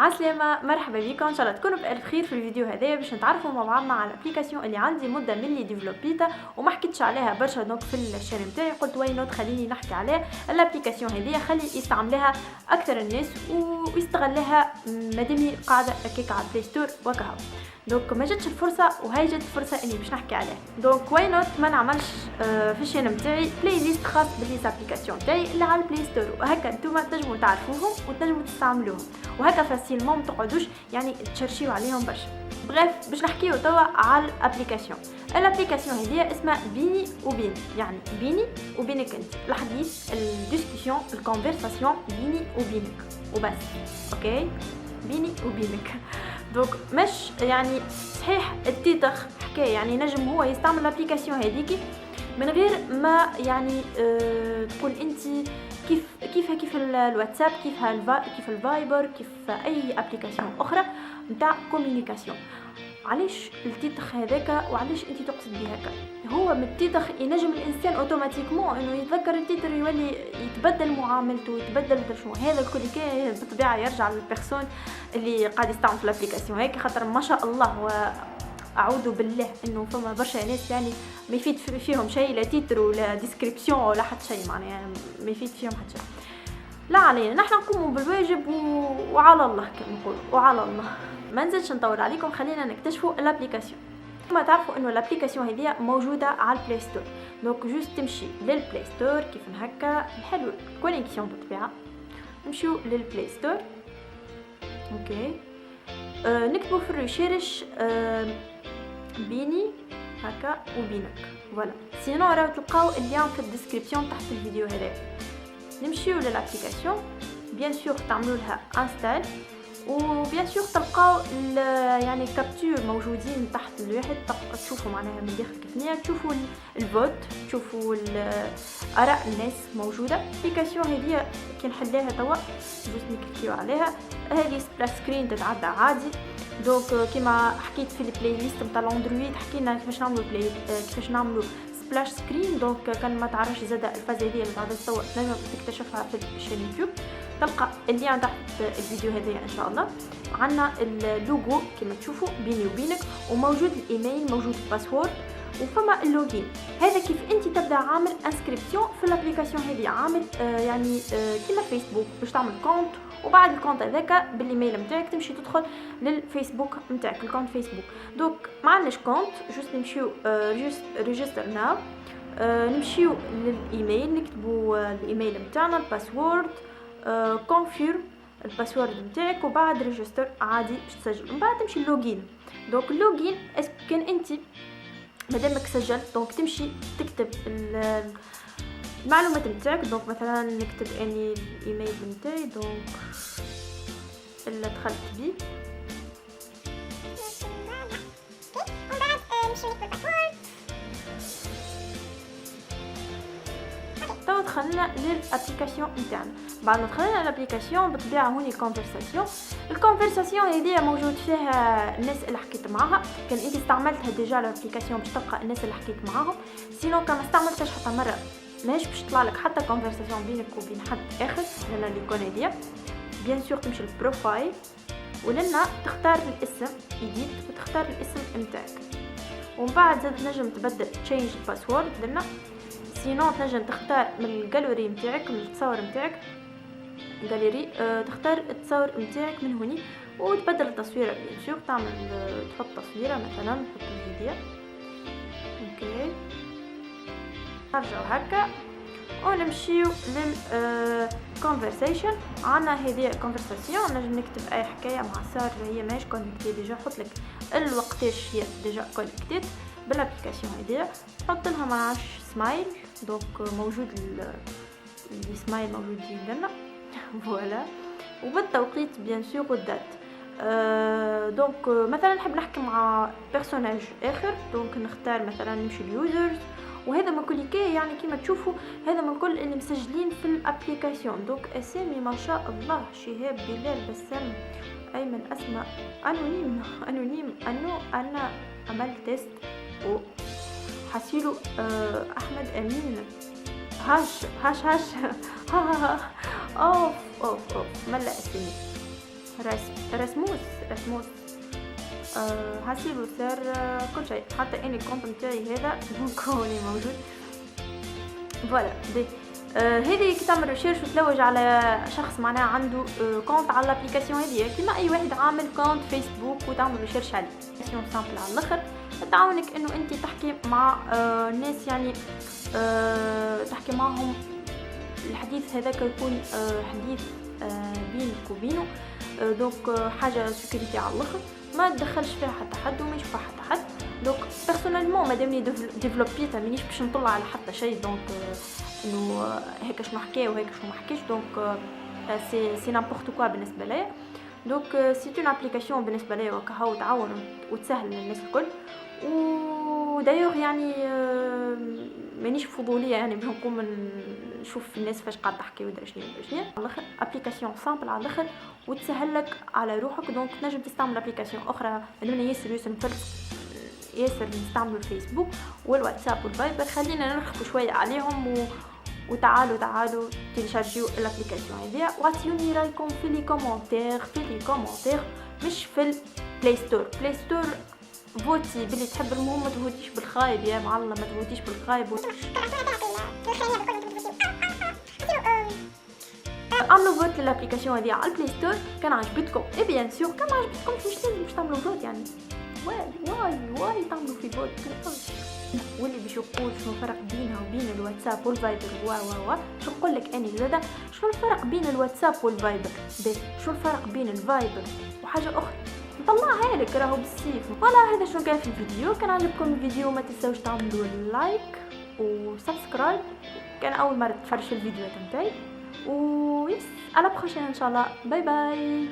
عسلامة، مرحبا بكم. ان شاء الله تكونوا بألف خير. في الفيديو هذا باش نتعرفوا مع بعضنا على الابليكاسيون اللي عندي مده من اللي ديفلوبيتها وما حكيتش عليها برشا. دونك في الشانل نتاعي قلت واي نوت خليني نحكي عليها. الابليكاسيون هذه خلي يستعملها اكثر الناس ويستغلها مادامي قاعده هكاك على البلاي ستور وكهو. دونك ما جاتش الفرصه وهي جات الفرصه اني باش نحكي عليها. دونك واي نوت ما نعملش في الشانل نتاعي بلاي ليست خاص بالابليكاسيون تاعي اللي على البلاي ستور، وهكا نتوما تنجموا تعرفوهم وتنجموا تستعملوهم وهكا فاسيلمون ما تقعدوش يعني تشرشيو عليهم برشا. بغيف باش نحكيو توا على الابليكاسيون هذه اسمها بيني وبينك، يعني بيني وبينك انت، الحديث، الديسكسيون، الكونفرساسيون بيني وبينك وبس. اوكي، بيني وبينك. دونك مش يعني صحيح التيتر حكايه، يعني نجم هو يستعمل الابليكاسيون هذيك من غير ما يعني تقول انت كيف الواتساب، كيف الفايبر، كيف اي ابليكاسيون اخرى نتاع كوميونيكاسيون. علاش التيتر هذاك وعلاش انت تقصد به هكا؟ هو من التيتر ينجم الانسان اوتوماتيكمون انه يتذكر التيتر، يولي يتبدل معاملته، يتبدل شنو هذا الكل. كي بالطبيعه يرجع للبيرسون اللي قاعد يستعمل في الابليكاسيون هيك، خاطر ما شاء الله اعوذ بالله انه فما برشا ناس يعني ما يفيد فيهم شيء، لا تيتر ولا ديسكريبسيون ولا حتى شيء، معناها يعني ما يفيد فيهم حتى شيء. لا علينا، نحن نقوم بالواجب وعلى الله كما نقول، وعلى الله. ما نزلش نطول عليكم، خلينا نكتشفوا الابليكاسيون. كما تعرفوا انه الابليكاسيون هذه موجوده على البلاي ستور. دونك جوست تمشي للبلاي ستور كيف هكا، نحلوا الكونيكسيون بالطبيعه، نمشيو للبلاي ستور. اوكي، نكتبوا في الريشيرش بيني هكا وبينك، فوالا. سينو راهو تلقاو اللين في الديسكريبسيون تحت الفيديو هذا. نمشيو للابليكاسيون، بيان سور تعملوا لها انستال، وبيان سور تلقاو يعني كابتور موجودين تحت الواحد، تشوفوا معناها من داخل كيفنيه، تشوفوا الفوت، تشوفوا اراء الناس موجوده. الابليكاسيون هذه كي نحليها توا جوست نكليكيو عليها، هذه سبلاش سكرين تتعدى عادي. دونك كيما حكيت في البلاي ليست نتاع الاندرويد، حكينا كيفاش نعملوا سبلاش سكرين. دونك كان ما تعرفش زاد الفاز هذه اللي بعد تصور تنجم تكتشفها في الشانل يوتيوب، تلقى اللين تحت الفيديو هذا ان شاء الله. عندنا اللوجو كما تشوفوا بيني وبينك، وموجود الايميل، موجود الباسورد، وفما اللوجين. هذا كيف انت تبدا عامل انسكريبسيون في الابليكاسيون هذه، عامل يعني كيما فيسبوك باش تعمل كونت، وبعد الكونت هذاك بالايميل نتاعك تمشي تدخل للفيسبوك نتاعك، الكونت فيسبوك. دوك ما عندناش كونت، جوست نمشيو ريجستر ناو، نمشيو للايميل، نكتبوا الايميل نتاعنا، الباسورد، كونفيرم الباسورد نتاعك، وبعد ريجستر عادي باش تسجل. من بعد تمشي اللوجين. دونك اللوجين كان انت مادامك سجلت، دونك تمشي تكتب المعلومات نتاعك. دونك مثلا نكتب اني الايميل نتاعي، دونك اللي دخلت بيه، تو دخلنا للابليكاسيون نتاعنا. بعد ما دخلنا للابليكاسيون بالطبيعه هوني الكونفرساسيون هذه موجود فيها الناس اللي حكيت معاها. كان انت استعملتها ديجا الابليكاسيون باش تلقى الناس اللي حكيت معاهم، سينو كان ما استعملتش حتى مره ماهيش باش تطلع لك حتى كونفرساسيون بينك وبين حد اخر. لنا ليكون هذه بيان سور تمشي للبروفايل، ولنا تختار الاسم ايديت وتختار الاسم نتاعك، ومن بعد زاد نجم تبدل تشينج الباسورد لنا. سينو تنجم تختار من الجاليري نتاعك، من التصور نتاعك جاليري، تختار التصور نتاعك من هوني وتبدل التصويره. بيان سور تعمل تحط تصويره، مثلا نحط الفيديو. اوكي، نرجعوا هكا ونمشيو لل conversation. عنا هذه conversation، نجم نكتب اي حكايه مع صار هي ماهيش كونيكتي ديجا، نحط لك الوقتاش هي ديجا كونيكتيت بالابليكاسيون هذه. نحط لها ما سمايل، دونك موجود السمايل موجود لنا فوالا، وبالتوقيت بيان سور والدات. دونك مثلا نحب نحكي مع بيرسوناج اخر، دونك نختار مثلا نمشي اليوزرز، وهذا من كل كي يعني كيما تشوفوا هذا من كل اللي مسجلين في الابليكاسيون. دونك اسامي ما شاء الله، شهاب، بلال، بسام، ايمن، اسماء، انونيم انا عملت تيست، وحسيلو، احمد، امين، هاش اوف ملا اسامي. رسموس حاسيب وصار كل شيء، حتى اني الكونت نتاعي هذا دونك هو اللي موجود. فوالا دي هذه كي تعمل ريشيرش وتلوج على شخص معناها عنده كونت على الابليكاسيون هذه كيما اي واحد عامل كونت فيسبوك وتعمل ريشيرش عليه. ابليكاسيون سامبل على الاخر تعاونك انه انت تحكي مع ناس يعني تحكي معهم. الحديث هذاك يكون حديث بينك وبينه، دونك حاجه سيكوريتي على الاخر، ما تدخلش فيها حتى حد وما يشوفها حتى حد. دونك بيرسونيلمون مادامني ديفلوبيتها مانيش باش نطلع على حتى شيء، دونك انه هيك شنو حكى وهيك شنو ما حكيش، دونك سي نامبورط كوا بالنسبه ليا. دونك سي اون ابليكاسيون بالنسبه ليا وكهو تعاون وتسهل للناس الكل. ودايوغ يعني مانيش فضوليه يعني باش نقوم نشوف الناس فاش قاعد تحكي ودرا شنو على الاخر. ابليكاسيون سامبل على الاخر وتسهل لك على روحك. دونك تنجم تستعمل ابليكاسيون اخرى. انا ياسر نستعمل الفيسبوك والواتساب والفايبر، خلينا نرخصوا شويه عليهم وتعالوا تيليشارجيو الابليكاسيون هذه وعطيوني رايكم في لي كومونتير مش في البلاي ستور. فوتي باللي تحب. المهم ما تفوتيش بالخايب يا معلم، ما تفوتيش بالخايب عملوا فوت للابليكاسيون هذه على البلاي ستور. كان عجبتكم اي بيان سور، كان ما عجبتكمش مش لازم باش تعملوا فوت يعني. واي تعملوا في فوت. واللي باش يقول شنو الفرق بينها وبين الواتساب والفايبر شو نقول لك اني زاده شنو الفرق بين الواتساب والفايبر. شو الفرق بين الفايبر وحاجه اخرى نطلعها لك راهو بالسيف. فوالا هذا شنو كان في الفيديو. كان عجبكم الفيديو ما تنساوش تعملوا لايك وسبسكرايب كان اول مره تفرجوا الفيديوهات نتاعي. ويس على بروشين ان شاء الله. باي باي.